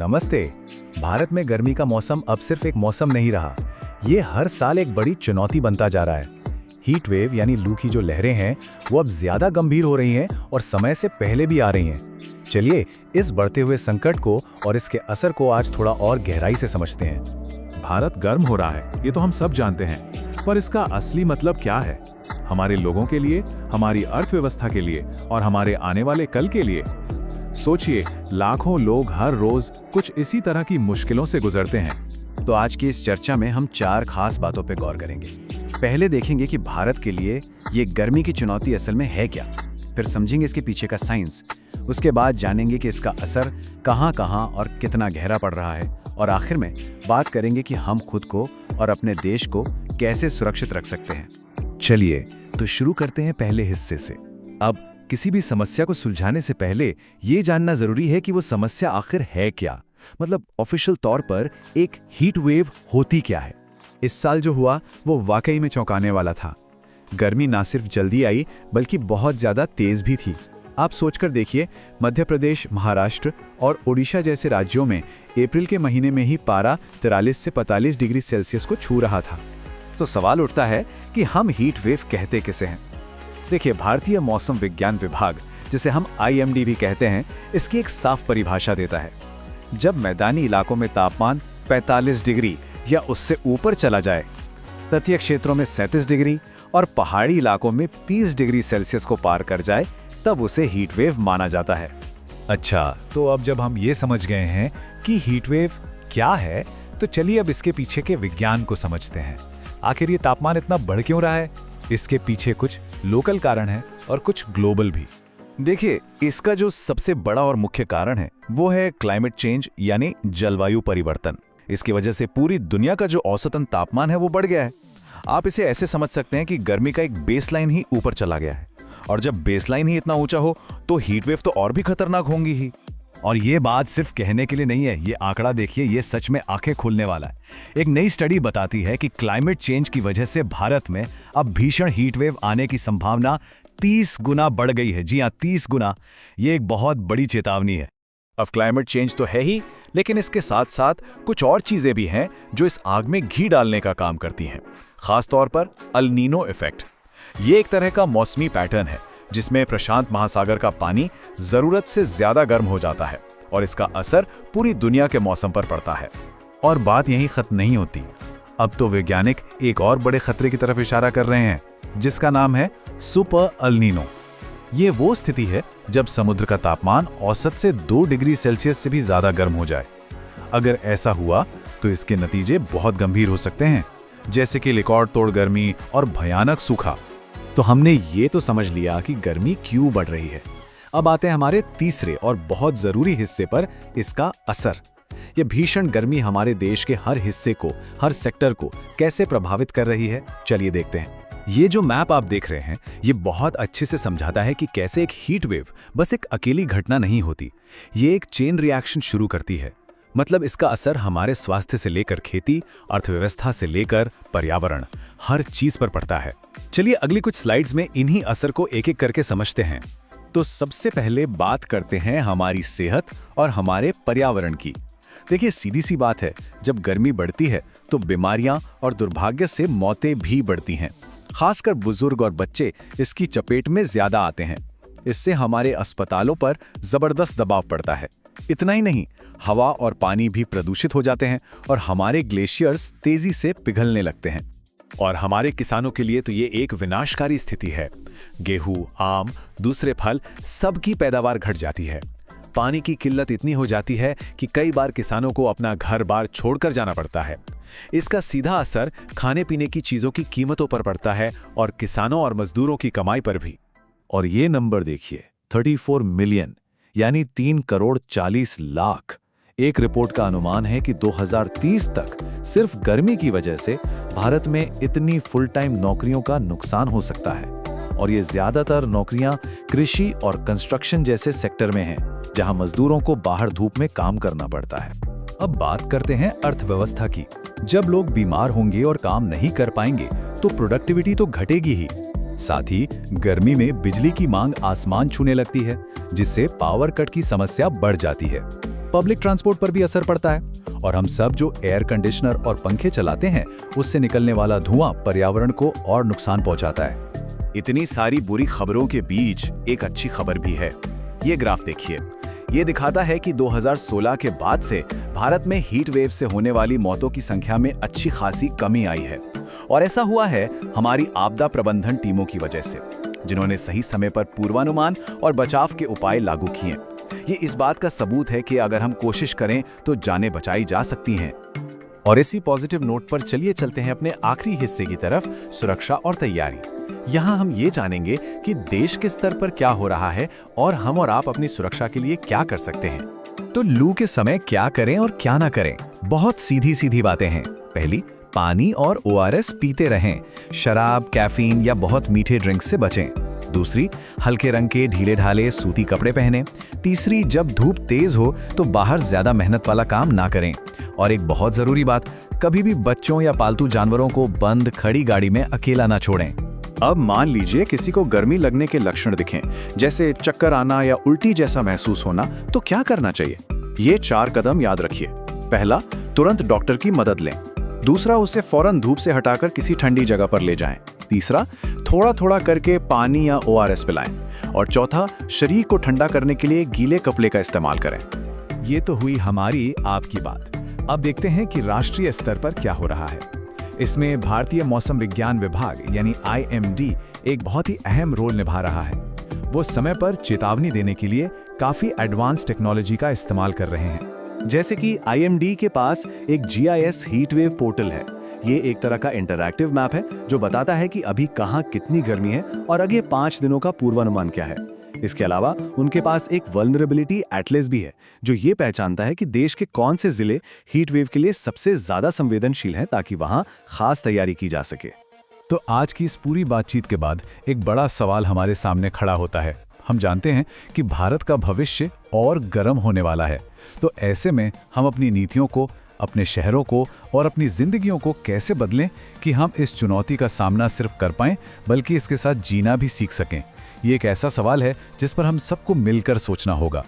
नमस्ते। भारत में गर्मी का मौसम अब सिर्फ एक मौसम नहीं रहा, ये हर साल एक बड़ी चुनौती बनता जा रहा है। हीट वेव यानी लू की जो लहरें हैं वो अब ज्यादा गंभीर हो रही हैं और समय से पहले भी आ रही हैं। चलिए इस बढ़ते हुए संकट को और इसके असर को आज थोड़ा और गहराई से समझते हैं। भारत गर्म हो रहा है, ये तो हम सब जानते हैं, पर इसका असली मतलब क्या है हमारे लोगों के लिए, हमारी अर्थव्यवस्था के लिए और हमारे आने वाले कल के लिए? सोचिए, लाखों लोग हर रोज कुछ इसी तरह की मुश्किलों से गुजरते हैं। तो आज की इस चर्चा में हम 4 खास बातों पर गौर करेंगे। पहले देखेंगे कि भारत के लिए ये गर्मी की चुनौती असल में है क्या, फिर समझेंगे इसके पीछे का साइंस, उसके बाद जानेंगे कि इसका असर कहां-कहां और कितना गहरा पड़ रहा है, और आखिर में बात करेंगे कि हम खुद को और अपने देश को कैसे सुरक्षित रख सकते हैं। चलिए तो शुरू करते हैं पहले हिस्से से। अब किसी भी समस्या को सुलझाने से पहले ये जानना जरूरी है कि वो समस्या आखिर है क्या, मतलब ऑफिशियल तौर पर एक हीट वेव होती क्या है। इस साल जो हुआ वो वाकई में चौंकाने वाला था। गर्मी ना सिर्फ जल्दी आई बल्कि बहुत ज्यादा तेज भी थी। आप सोचकर देखिए, मध्य प्रदेश, महाराष्ट्र और ओडिशा जैसे राज्यों में अप्रैल के महीने में ही पारा 43 से 45 डिग्री सेल्सियस को छू रहा था। तो सवाल उठता है कि हम हीट वेव कहते किसे हैं। देखिए, भारतीय मौसम विज्ञान विभाग, जिसे हम IMD भी कहते हैं, इसकी एक साफ परिभाषा देता है। जब मैदानी इलाकों में तापमान 45 डिग्री या उससे ऊपर चला जाए, तटीय क्षेत्रों में 37 डिग्री और पहाड़ी इलाकों में 20 डिग्री सेल्सियस को पार कर जाए, तब उसे हीट वेव माना जाता है। अच्छा, तो अब जब हम ये समझ गए हैं कि हीट वेव क्या है, तो चलिए अब इसके पीछे के विज्ञान को समझते हैं। आखिर ये तापमान इतना बढ़ क्यों रहा है? इसके पीछे कुछ लोकल कारण है और कुछ ग्लोबल भी। देखिए, इसका जो सबसे बड़ा और मुख्य कारण है वो है क्लाइमेट चेंज यानी जलवायु परिवर्तन। इसकी वजह से पूरी दुनिया का जो औसतन तापमान है वो बढ़ गया है। आप इसे ऐसे समझ सकते हैं कि गर्मी का एक बेसलाइन ही ऊपर चला गया है, और जब बेसलाइन ही इतना ऊंचा हो तो हीट वेव तो और भी खतरनाक होंगी ही। और ये बात सिर्फ कहने के लिए नहीं है, ये आंकड़ा देखिए, ये सच में आंखें खोलने वाला है। एक नई स्टडी बताती है कि क्लाइमेट चेंज की वजह से भारत में अब भीषण हीट वेव आने की संभावना 30 गुना बढ़ गई है। जी हां, 30 गुना। ये एक बहुत बड़ी चेतावनी है। अब क्लाइमेट चेंज तो है ही, लेकिन इसके साथ साथ कुछ और चीजें भी हैं जो इस आग में घी डालने का काम करती हैं। खासतौर पर अल नीनो इफेक्ट। ये एक तरह का मौसमी पैटर्न है जिसमें प्रशांत महासागर का पानी जरूरत से ज्यादा गर्म हो जाता है और इसका असर पूरी दुनिया के मौसम पर पड़ता है। और बात यहीं खत्म नहीं होती। अब तो वैज्ञानिक एक और बड़े खतरे की तरफ इशारा कर रहे हैं, जिसका नाम है सुपर अल नीनो। ये वो स्थिति है जब समुद्र का तापमान औसत से 2 डिग्री सेल्सियस से भी ज्यादा गर्म हो जाए। अगर ऐसा हुआ तो इसके नतीजे बहुत गंभीर हो सकते हैं, जैसे कि रिकॉर्ड तोड़ गर्मी और भयानक सूखा। तो हमने ये तो समझ लिया कि गर्मी क्यों बढ़ रही है। अब आते हैं हमारे तीसरे और बहुत जरूरी हिस्से पर, इसका असर। यह भीषण गर्मी हमारे देश के हर हिस्से को, हर सेक्टर को कैसे प्रभावित कर रही है, चलिए देखते हैं। ये जो मैप आप देख रहे हैं, ये बहुत अच्छे से समझाता है कि कैसे एक हीट वेव बस एक अकेली घटना नहीं होती, ये एक चेन रिएक्शन शुरू करती है। मतलब इसका असर हमारे स्वास्थ्य से लेकर खेती, अर्थव्यवस्था से लेकर पर्यावरण, हर चीज पर पड़ता है। चलिए अगली कुछ स्लाइड्स में इन्हीं असर को एक एक करके समझते हैं। तो सबसे पहले बात करते हैं हमारी सेहत और हमारे पर्यावरण की। देखिए, सीधी सी बात है, जब गर्मी बढ़ती है तो बीमारियां और दुर्भाग्य से मौतें भी बढ़ती हैं। खासकर बुजुर्ग और बच्चे इसकी चपेट में ज्यादा आते हैं। इससे हमारे अस्पतालों पर जबरदस्त दबाव पड़ता है। इतना ही नहीं, हवा और पानी भी प्रदूषित हो जाते हैं और हमारे ग्लेशियर्स तेजी से पिघलने लगते हैं। और हमारे किसानों के लिए तो ये एक विनाशकारी स्थिति है। गेहूं, आम, दूसरे फल, सबकी पैदावार घट जाती है। पानी की किल्लत इतनी हो जाती है कि कई बार किसानों को अपना घर-बार छोड़कर जाना पड़ता है। इसका सीधा असर खाने पीने की चीजों की कीमतों पर पड़ता है और किसानों और मजदूरों की कमाई पर भी। और ये नंबर देखिए, 34 मिलियन यानी 3 करोड़ 40 लाख। एक रिपोर्ट का अनुमान है कि 2030 तक सिर्फ गर्मी की वजह से भारत में इतनी फुल टाइम नौकरियों का नुकसान हो सकता है। और ये ज्यादातर नौकरियां कृषि और कंस्ट्रक्शन जैसे सेक्टर में हैं, जहां मजदूरों को बाहर धूप में काम करना पड़ता है। अब बात करते हैं अर्थव्यवस्था की। जब लोग बीमार होंगे और काम नहीं कर पाएंगे तो प्रोडक्टिविटी तो घटेगी ही। साथ ही गर्मी में बिजली की मांग आसमान छूने लगती है, जिससे पावर कट की समस्या बढ़ जाती है। पब्लिक ट्रांसपोर्ट पर भी असर पड़ता है। और हम सब जो एयर कंडीशनर और पंखे चलाते हैं, उससे निकलने वाला धुआं पर्यावरण को और नुकसान पहुंचाता है। इतनी सारी बुरी खबरों के बीच एक अच्छी खबर भी है। ये ग्राफ देखिए, ये दिखाता है कि 2016 के बाद से भारत में हीट वेव से होने वाली मौतों की संख्या में अच्छी खासी कमी आई है। और ऐसा हुआ है हमारी आपदा प्रबंधन टीमों की वजह से, जिन्होंने सही समय पर पूर्वानुमान और बचाव के उपाय लागू किए। ये इस बात का सबूत है कि अगर हम कोशिश करें तो जानें बचाई जा सकती हैं। और इसी पॉजिटिव नोट पर चलिए चलते हैं अपने आखिरी हिस्से की तरफ, सुरक्षा और तैयारी। यहाँ हम ये जानेंगे कि देश के स्तर पर क्या हो रहा है और हम और आप अपनी सुरक्षा के लिए क्या कर सकते हैं। तो लू के समय क्या करें और क्या ना करें, बहुत सीधी सीधी बातें हैं। पहली, पानी और ORS पीते रहें, शराब, कैफीन या बहुत मीठे ड्रिंक्स से बचें। दूसरी, हल्के रंग के ढीले ढाले सूती कपड़े पहनें। तीसरी, जब धूप तेज हो तो बाहर ज्यादा मेहनत वाला काम ना करें। और एक बहुत जरूरी बात, कभी भी बच्चों या पालतू जानवरों को बंद खड़ी गाड़ी में अकेला ना छोड़ें। अब मान लीजिए किसी को गर्मी लगने के लक्षण दिखें, जैसे चक्कर आना या उल्टी जैसा महसूस होना, तो क्या करना चाहिए? ये 4 कदम याद रखिए। पहला, तुरंत डॉक्टर की मदद लें। दूसरा, उसे फौरन धूप से हटाकर किसी ठंडी जगह पर ले जाएं। तीसरा, थोड़ा थोड़ा करके पानी या ORS पिलाएं। और चौथा, शरीर को ठंडा करने के लिए गीले कपड़े का इस्तेमाल करें। ये तो हुई हमारी आपकी बात। अब देखते हैं कि राष्ट्रीय स्तर पर क्या हो रहा है। इसमें भारतीय मौसम विज्ञान विभाग यानी IMD एक बहुत ही अहम रोल निभा रहा है। वो समय पर चेतावनी देने के लिए काफी एडवांस टेक्नोलॉजी का इस्तेमाल कर रहे हैं। जैसे कि IMD के पास एक GIS हीट वेव पोर्टल है। ये एक तरह का इंटरैक्टिव मैप है जो बताता है कि अभी कहाँ कितनी गर्मी है और अगले 5 दिनों का पूर्वानुमान क्या है। इसके अलावा उनके पास एक वल्नरेबिलिटी एटलस भी है जो ये पहचानता है कि देश के कौन से जिले हीट वेव के लिए सबसे ज्यादा संवेदनशील हैं, ताकि वहां खास तैयारी की जा सके। तो आज की इस पूरी बातचीत के बाद एक बड़ा सवाल हमारे सामने खड़ा होता है। हम जानते हैं कि भारत का भविष्य और गर्म होने वाला है, तो ऐसे में हम अपनी नीतियों को, अपने शहरों को और अपनी जिंदगियों को कैसे बदलें कि हम इस चुनौती का सामना सिर्फ कर पाएं बल्कि इसके साथ जीना भी सीख सकें। ये एक ऐसा सवाल है जिस पर हम सबको मिलकर सोचना होगा।